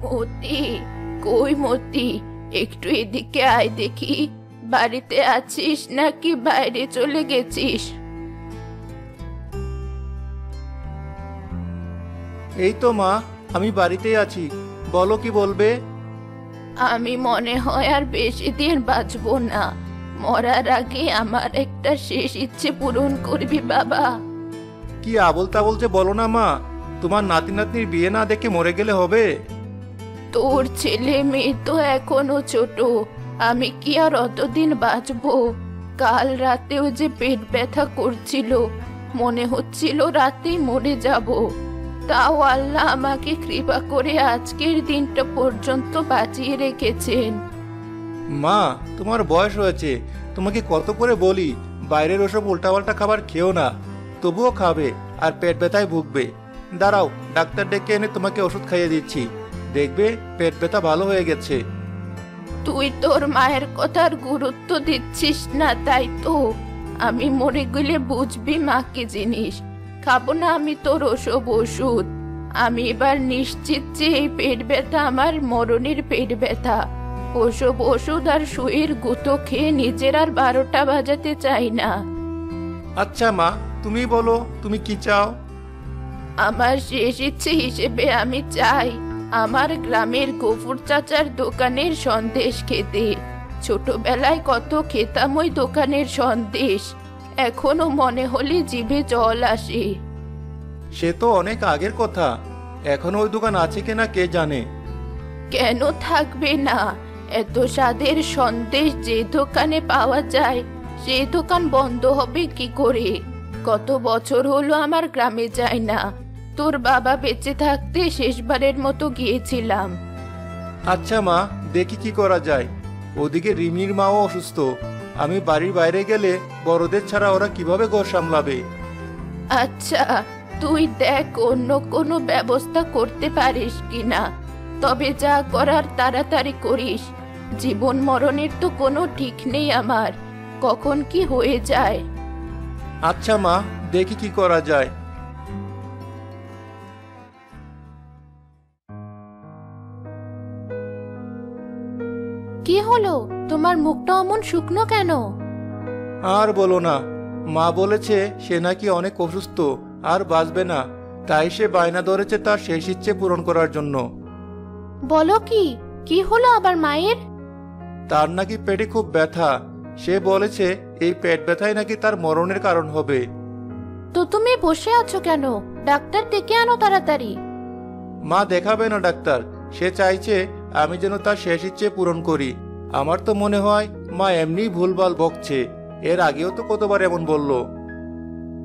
মতি, কই মতি, একটু এদিকে আয় দেখি। বাড়িতে আছিস নাকি বাইরে চলে গেছিস? এই তো মা, আমি বাড়িতেই আছি। বলো কি বলবে? আমি মনে হয় আর বেশি দিন বাঁচবো না। মরার আগে আমার একটা শেষ ইচ্ছে পূরণ করবি বাবা। কি আবল তাবল যে বলো না মা, তোমার নাতি নাতনির বিয়ে না দেখে মরে গেলে হবে? তোর ছেলে মেয়ে তো এখনো ছোট, আমি কি আর অতদিন বাঁচবো? কাল রাতেও যে পেট ব্যথা করছিল, মনে হচ্ছিল রাতেই মরে যাব। তাও আল্লাহ আমাকে কৃপা করে আজকের দিনটা পর্যন্ত বাঁচিয়ে রেখেছেন। মা, তোমার বয়স হয়েছে, তোমাকে কত করে বলি বাইরের ওসব উল্টাপাল্টা খাবার খেও না, তবুও খাবে আর পেট ব্যথায় ভুগবে। দাঁড়াও, ডাক্তার ডেকে এনে তোমাকে ওষুধ খাইয়ে দিচ্ছি, দেখবে পেট ব্যথা ভালো হয়ে গেছে। তুই তোর মায়ের কথার গুরুত্ব দিচ্ছিস না, তাই তো। আমি মরে গেলে বুঝবি মা কি জিনিস। খাবো না আমি তোর ওসব ওষুধ। আমি এবার নিশ্চিত যে এই পেট ব্যথা আমার মরণের পেট ব্যথা। ওসব ওষুধ আর সুইয়ের গুঁতো খেয়ে নিজের আর 12টা বাজাতে চাই না। আচ্ছা মা, তুমি বলো তুমি কি চাও? আমার শেষ ইচ্ছে হিসেবে আমি চাই আমার গ্রামের গফুর চাচার দোকানের সন্দেশ খেতে। ছোটবেলায় কত খেতাম ওই দোকানের সন্দেশ, এখনো মনে হলে জিভে জল আসে। সে তো অনেক আগের কথা, এখনো ওই দোকান আছে কিনা কে জানে। কেন থাকবে না? এত স্বাদের সন্দেশ যে দোকানে পাওয়া যায়, সেই দোকান বন্ধ হবে কি করে? কত বছর হলো আমার গ্রামে যাই না। তোর বাবা বেঁচে থাকতে শেষবারের মতো গিয়েছিলাম। আচ্ছা মা, দেখি কি করা যায়। ওদিকে রিমির মাও অসুস্থ, আমি বাড়ির বাইরে গেলে বড়দের ছাড়া ওরা কিভাবে ঘর সামলাবে? আচ্ছা, তুই দেখ অন্য কোনো ব্যবস্থা করতে পারিস কিনা। তবে যা করার তাড়াতাড়ি করিস। জীবন মরণের তো কোনো ঠিক নেই আমার, কখন কি হয়ে যায়। আচ্ছা মা, দেখি কি করা যায়। কি হলো, তোমার মুখটা অমন শুকনো কেন? আর বলো না, মা বলেছে সে নাকি অনেক অসুস্থ, আর বাঁচবে না। তাই সে বায়না ধরেছে তার শেষ ইচ্ছে পূরণ করার জন্য। বলো কি, কি হলো আবার মায়ের? তার নাকি পেটে খুব ব্যথা। সে বলেছে এই পেট ব্যথাই নাকি তার মরণের কারণ হবে। তো তুমি বসে আছো কেন? ডাক্তার ডেকে আনো তাড়াতাড়ি। মা দেখাবে না ডাক্তার, সে চাইছে আমি যেন তার শেষ ইচ্ছে পূরণ করি। আমার তো মনে হয় মা এমনি ভুলভাল বকছে, এর আগেও তো কতবার এমন বললো।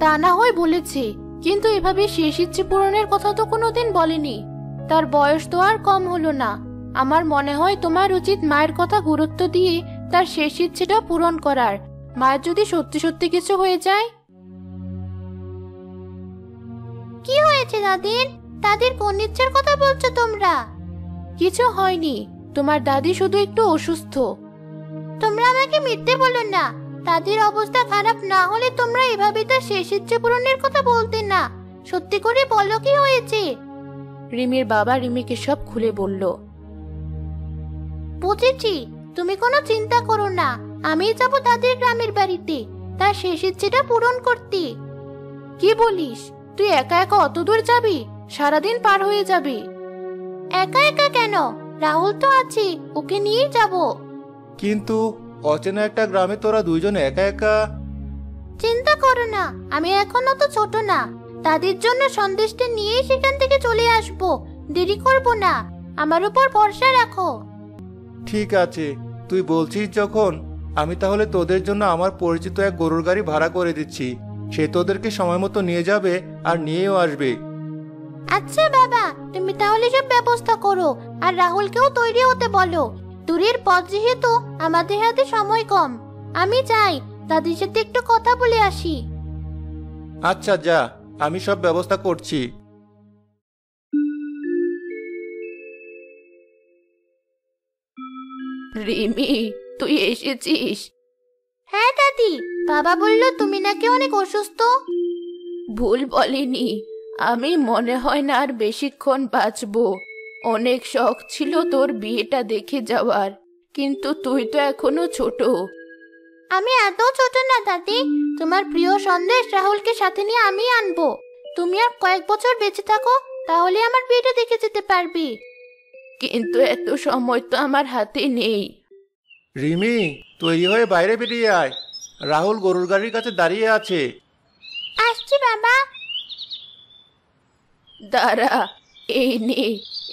তা না হয় বলেছে, কিন্তু এভাবে শেষ ইচ্ছে পূরণের কথা তো কোনোদিন বলেনি। তার বয়স তো আর কম হলো না। আমার মনে হয় তোমার উচিত মায়ের কথা গুরুত্ব দিয়ে তার শেষ ইচ্ছেটা পূরণ করার। মায়ের যদি সত্যি সত্যি কিছু হয়ে যায়। কি হয়েছে দাদির? দাদির কোন ইচ্ছের কথা বলছো তোমরা? কিছু হয়নি, তোমার দাদি শুধু একটু অসুস্থ। তোমরা আমাকে মিথ্যে বলো না। দাদির অবস্থা খারাপ না হলে তোমরা এভাবে তার শেষ ইচ্ছে পূরণের কথা বলতে না। সত্যি করে বলো কি হয়েছে? রিমির বাবা রিমিকে সব খুলে বলল। বুঝেছি, তুমি কোনো চিন্তা করো না। আমি যাব দাদির গ্রামের বাড়িতে তার শেষ ইচ্ছেটা পূরণ করতে। কি বলিস? তুই একা একা অত দূর যাবি? সারাদিন পার হয়ে যাবে। একা একা কেন? রাহুল তো আছে, ওকে নিয়েই যাব। কিন্তু অচেনা একটা গ্রামে তোরা দুইজন একা একা? চিন্তা করো না, আমি এখনো তো ছোট না। দাদির জন্য সন্দেশটা নিয়েই সেখান থেকে চলে আসবো। দেরি করব না, আমার উপর ভরসা রাখো। ঠিক আছে, তুই বলছিস যখন, আমি তাহলে তোদের জন্য আমার পরিচিত এক গরুর গাড়ি ভাড়া করে দিচ্ছি। সে তোদেরকে সময় মতো নিয়ে যাবে আর নিয়েও আসবে। আচ্ছা বাবা, তুমি তাহলে সব ব্যবস্থা করো, আর রাহুলকেও তৈরি হতে বলো। দূরের পথ যেহেতু আমাদের হাতে সময় কম। আমি চাই দাদির সাথে একটু কথা বলে আসি। আচ্ছা যা, আমি সব ব্যবস্থা করছি। রিমি, তুই এসেছিস? হ্যাঁ দাদি, বাবা বলল তুমি নাকি অনেক অসুস্থ। ভুল বলিনি, আমি মনে হয় না আর বেশিক্ষণ বাঁচবো। অনেক শখ ছিল তোর বিয়েটা দেখে যাওয়ার, কিন্তু তুই তো এখনো ছোট। আমি এত ছোট না দাদি, তোমার প্রিয় সন্দেশ রাহুলকে সাথে নিয়ে আমি আনবো। তুমি আর কয়েক বছর বেঁচে থাকো, তাহলে আমার বিয়েটা দেখে যেতে পারবি। কিন্তু এত সময় তো আমার হাতে নেই। রিমি, তৈরি হয়ে বাইরে বেরিয়ে আয়। রাহুল গরুর গাড়ির কাছে দাঁড়িয়ে আছে। আসছি বাবা। দাঁড়া, এই নে,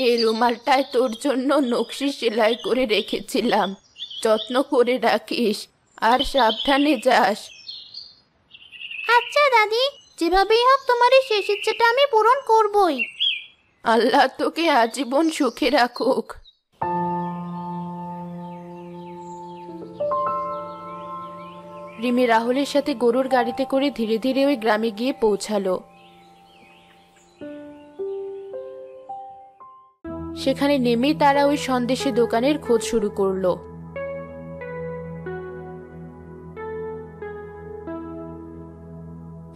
এই রুমালটায় তোর জন্য নকশি সেলাই করে রেখেছিলাম। যত্ন করে রাখিস আর সাবধানে যাস। আচ্ছা দাদি, যেভাবেই হোক তোমার এই শেষ ইচ্ছেটা আমি পূরণ করবই। আল্লাহ তোকে আজীবন সুখে রাখুক। রিমি রাহুলের সাথে গরুর গাড়িতে করে ধীরে ধীরে ওই গ্রামে গিয়ে পৌঁছালো। সেখানে নেমেই তারা ওই সন্দেশের দোকানের খোঁজ শুরু করলো।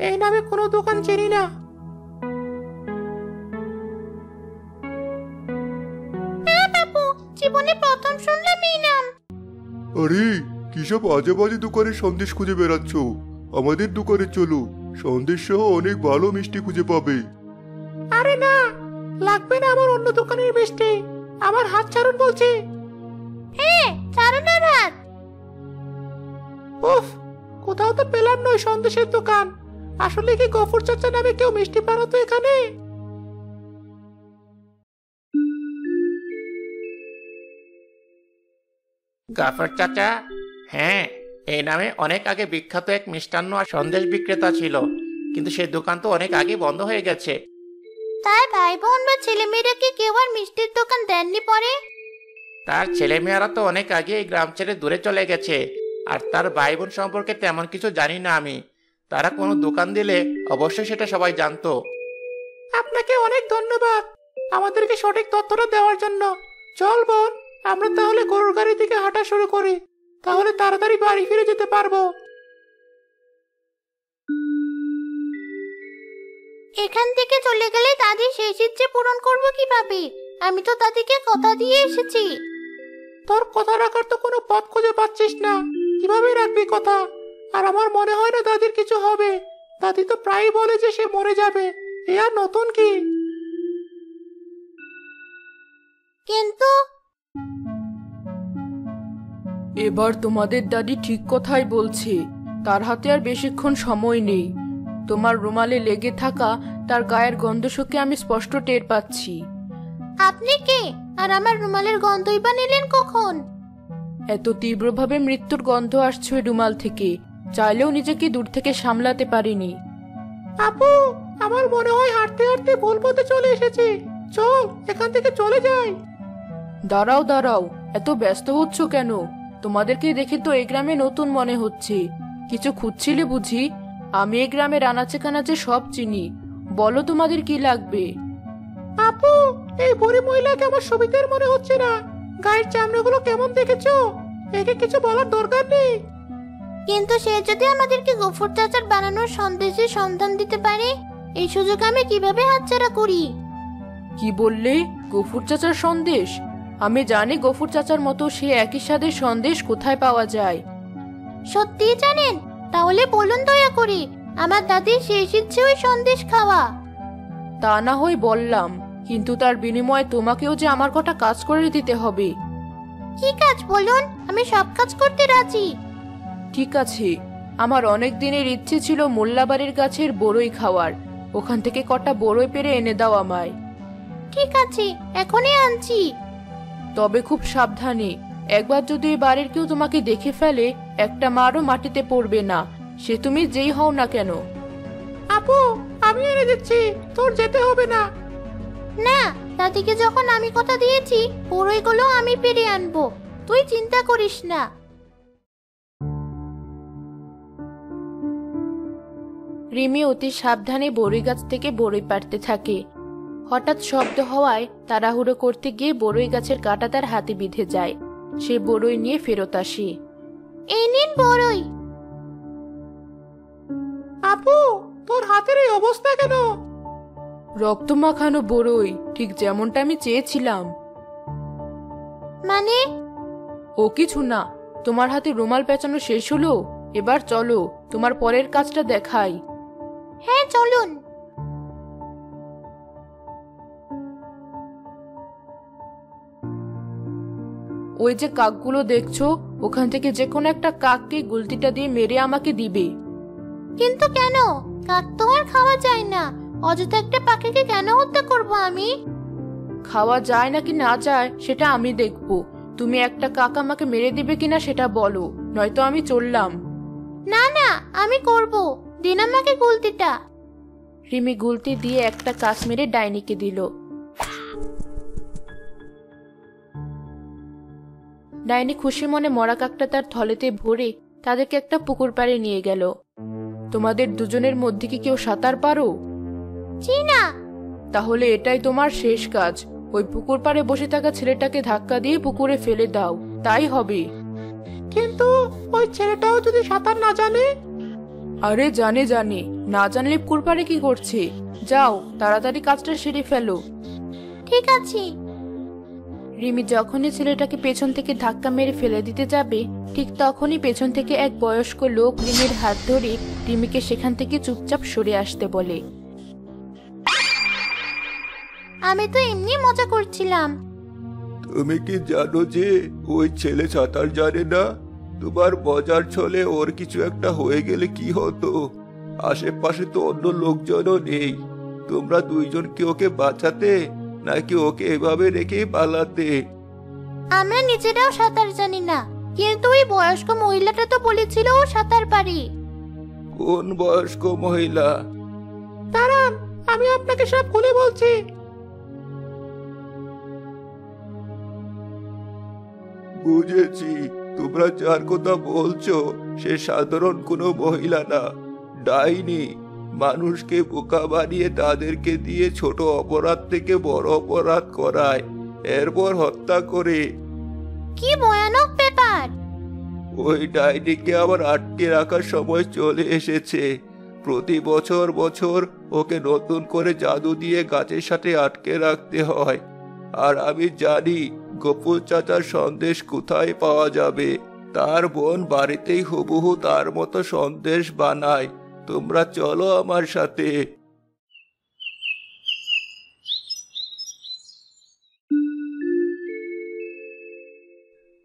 এই নামে কোনো দোকান চিনি না। জীবনে প্রথম শুনলাম এই নাম। আরে, কিসব আজে বাজে দোকানের সন্দেশ খুঁজে বেড়াচ্ছ? আমাদের দোকানে চলো, সন্দেশ সহ অনেক ভালো মিষ্টি খুঁজে পাবে। আরে না, লাগবে না আমার অন্য দোকানের মিষ্টি। আমার হাত ছাড়ুন বলছি। হ্যাঁ, ছাড়ুন ওর হাত। উফ, কোথাও তো পেলাম না ওই সন্দেশের দোকান। আসলে কি গফুর চাচা নামে কেউ মিষ্টি বানাতো এখানে? গফুর চাচা? হ্যাঁ, এই নামে অনেক আগে বিখ্যাত এক মিষ্টান্ন আর সন্দেশ বিক্রেতা ছিল, কিন্তু সেই দোকান তো অনেক আগে বন্ধ হয়ে গেছে। তার ভাই বোন বা ছেলেমেয়েরা কি কেউ আর মিষ্টির দোকান দেননি পরে? তার ছেলেমেয়েরা তো অনেক আগে এই গ্রাম ছেড়ে দূরে চলে গেছে, আর তার ভাই বোন সম্পর্কে তেমন কিছু জানি না আমি। তারা কোনো দোকান দিলে অবশ্যই সেটা সবাই জানতো। আপনাকে অনেক ধন্যবাদ আমাদেরকে সঠিক তথ্যটা দেওয়ার জন্য। চল বোন, আমরা তাহলে গরুর গাড়ির দিকে হাঁটা শুরু করি, তাহলে তাড়াতাড়ি বাড়ি ফিরে যেতে পারবো। এখান থেকে চলে গেলে দাদির শেষ ইচ্ছে পূরণ করবো কিভাবে? আমি তো দাদিকে কথা দিয়ে এসেছি। তোর কথা রাখার তো কোনো পথ খুঁজে পাচ্ছিস না, কিভাবে রাখবি কথা? আর আমার মনে হয় না দাদির কিছু হবে। দাদি তো প্রায়ই বলে যে সে মরে যাবে। এ আর নতুন কি? কিন্তু এবার তোমাদের দাদি ঠিক কথাই বলছে। তার হাতে আর বেশিক্ষণ সময় নেই। তোমার রুমালে লেগে থাকা তার গায়ের গন্ধ শুকে আমি স্পষ্ট টের পাচ্ছি। আপনি কে? আর আমার রুমালের গন্ধই বা নিলেন কখন? এত তীব্রভাবে মৃত্যুর গন্ধ আসছে ওই রুমাল থেকে, চাইলেও নিজেকে দূর থেকে সামলাতে পারিনি। আপু, আমার মনে হয় হাঁটতে হাঁটতে ভুল পথে চলে এসেছি। চল এখান থেকে চলে যাই। দাঁড়াও দাঁড়াও, এত ব্যস্ত হচ্ছ কেন? তোমাদেরকে দেখে তো এই গ্রামে নতুন মনে হচ্ছে। কিছু খুঁজছিলে বুঝি? আমি এই গ্রামের আনাচে কানাচে সব চিনি। বলো তোমাদের কি লাগবে? আপু, এই বুড়ি মহিলাকে আমার সুবিধার মনে হচ্ছে না। গায়ের চামড়াগুলো কেমন দেখেছো? একে কিছু বলার দরকার নেই। কিন্তু সে যদি আমাদেরকে গফুর চাচার বানানোর সন্দেশের সন্ধান দিতে পারে, এই সুযোগ আমি কিভাবে হাতছাড়া করি? কি বললে? গফুর চাচার সন্দেশ? আমি জানি গফুর চাচার মতো সে একই স্বাদের সন্দেশ কোথায় পাওয়া যায়। সত্যি জানেন? তাহলে বলুন দয়া করে, আমার দাদির শেষ ইচ্ছে ওই সন্দেশ খাওয়া। তা না হয় বললাম, কিন্তু তার বিনিময়ে তোমাকেও যে আমার কটা কাজ করে দিতে হবে। কি কাজ বলুন? আমি সব কাজ করতে রাজি। ঠিক আছে, আমার অনেক দিনের ইচ্ছে ছিল মোল্লাবাড়ির গাছের বড়ই খাওয়ার। ওখান থেকে কটা বড়ই পেরে এনে দাও আমায়। ঠিক আছে, এখনই আনছি। তবে খুব সাবধানে। একবার যদি এই বাড়ির কেউ তোমাকে দেখে ফেলে, একটা মারও মাটিতে পড়বে না, সে তুমি যেই হও না কেন। আপু, আমি এনে দিচ্ছি, তোর যেতে হবে না। না, দাদিকে যখন আমি কথা দিয়েছি, বড়ইগুলো আমি পেরে আনবো, তুই চিন্তা করিস না। রিমি অতি সাবধানে বড়ই গাছ থেকে বড়ই পাড়তে থাকে। হঠাৎ শব্দ হওয়ায় তাড়াহুড়ো করতে গিয়ে বড়ই গাছের কাঁটা তার হাতে বিঁধে যায়। সে বড়ই নিয়ে ফেরত আসে। এই নিন বড়ই। আপু, তোর হাতের এই অবস্থা কেন? রক্ত মাখানো বড়ই, ঠিক যেমনটা আমি চেয়েছিলাম। মানে? ও কিছু না, তোমার হাতে রুমাল পেঁচানো শেষ হলো? এবার চলো, তোমার পরের কাজটা দেখাই। হ্যাঁ চলুন। ওই যে কাকগুলো দেখছো, ওখান থেকে যে কোনো একটা কাককে গুলতিটা দিয়ে মেরে আমাকে দিবে। কিন্তু কেন? কাক তো আর খাওয়া যায় না, অযথা একটা পাখিকে কেন হত্যা করব আমি? খাওয়া যায় নাকি না যায় সেটা আমি দেখবো। তুমি একটা কাক আমাকে মেরে দিবে কিনা সেটা বলো, নয়তো আমি চললাম। না না, আমি করব, দিন আমাকে গুলতিটা। রিমি গুলতি দিয়ে একটা কাক মেরে ডাইনিকে দিল। ডাইনি খুশি মনে মরা কাকটা তার থলেতে ভরে তাদেরকে একটা পুকুর পাড়ে নিয়ে গেল। তোমাদের দুজনের মধ্যে কি কেউ সাঁতার পারো? জি না। তাহলে এটাই তোমার শেষ কাজ। ওই পুকুর পাড়ে বসে থাকা ছেলেটাকে ধাক্কা দিয়ে পুকুরে ফেলে দাও, তাই হবে। কিন্তু ওই ছেলেটাও যদি সাঁতার না জানে? আরে জানে জানে, না জানলে পুকুর পাড়ে কি করছে? যাও, তাড়াতাড়ি কাজটা সেরে ফেলো। ঠিক আছে। রিমি যখনই ছেলেটাকে পেছন থেকে ধাক্কা মেরে ফেলে দিতে যাবে, ঠিক তখনই পেছন থেকে এক বয়স্ক লোক রিমির হাত ধরে রিমিকে সেখান থেকে চুপচাপ সরে আসতে বলে। আমি তো এমনি মজা করছিলাম। তুমি কি জানো যে ওই ছেলে সাঁতার জানে না? তোমার মজার ছলে ওর কিছু একটা হয়ে গেলে কি হতো? আশেপাশে তো অন্য লোকজনও নেই। তোমরা দুইজন কি ওকে বাঁচাতে, নাকি ওকে এভাবে রেখে পালাতে? আমরা নিজেরাও সাঁতার জানি না, কিন্তু ওই বয়স্ক মহিলাটা তো বলেছিল ও সাঁতার পারে। কোন বয়স্ক মহিলা? দাঁড়ান, আমি আপনাকে সব খুলে বলছি। বুঝেছি, তোমরা যার কথা বলছো সে সাধারণ কোনো মহিলা না, ডাইনি। মানুষকে বোকা বানিয়ে তাদেরকে দিয়ে ছোট অপরাধ থেকে বড় অপরাধ করায়, এরপর হত্যা করে। কি ভয়ানক ব্যাপার! ওই ডাইনিকে আবার আটকে রাখার সময় চলে এসেছে। প্রতি বছর বছর ওকে নতুন করে জাদু দিয়ে গাছের সাথে আটকে রাখতে হয়। আর আমি জানি গপু চাচার সন্দেশ কোথায় পাওয়া যাবে। তার বোন বাড়িতেই হুবহু তার মতো সন্দেশ বানায়। তোমরা চলো আমার সাথে।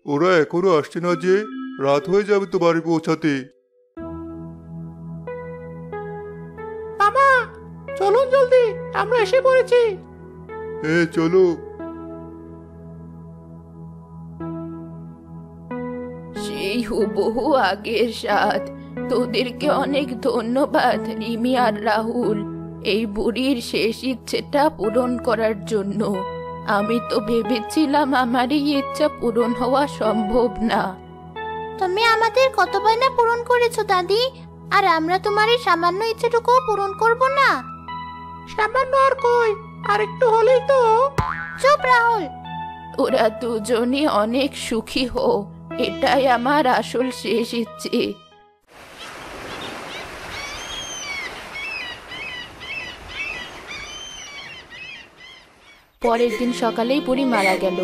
ওরা এখনো আসছে না যে? রাত হয়ে যাবে তো বাড়ি পৌঁছাতে। মামা, চলুন জলদি, আমরা এসে পড়েছি। হ্যাঁ চলো। সেই হুবহু আগের স্বাদ। তোদেরকে অনেক ধন্যবাদ রিমি আর রাহুল, এই বুড়ির শেষ ইচ্ছেটা পূরণ করার জন্য। আমি তো ভেবেছিলাম আমার এই ইচ্ছা পূরণ হওয়া সম্ভব না। তুমি আমাদের কতবার না পূরণ করেছো দাদি, আর আমরা তোমার এই সামান্য ইচ্ছেটুকু পূরণ করব না? সামান্য আর কই, আর একটু হলেই তো। চুপ রাহুল। ওরা দুজনই অনেক সুখী হো, এটাই আমার আসল শেষ ইচ্ছে। পরের দিন সকালেই বুড়ি মারা গেল।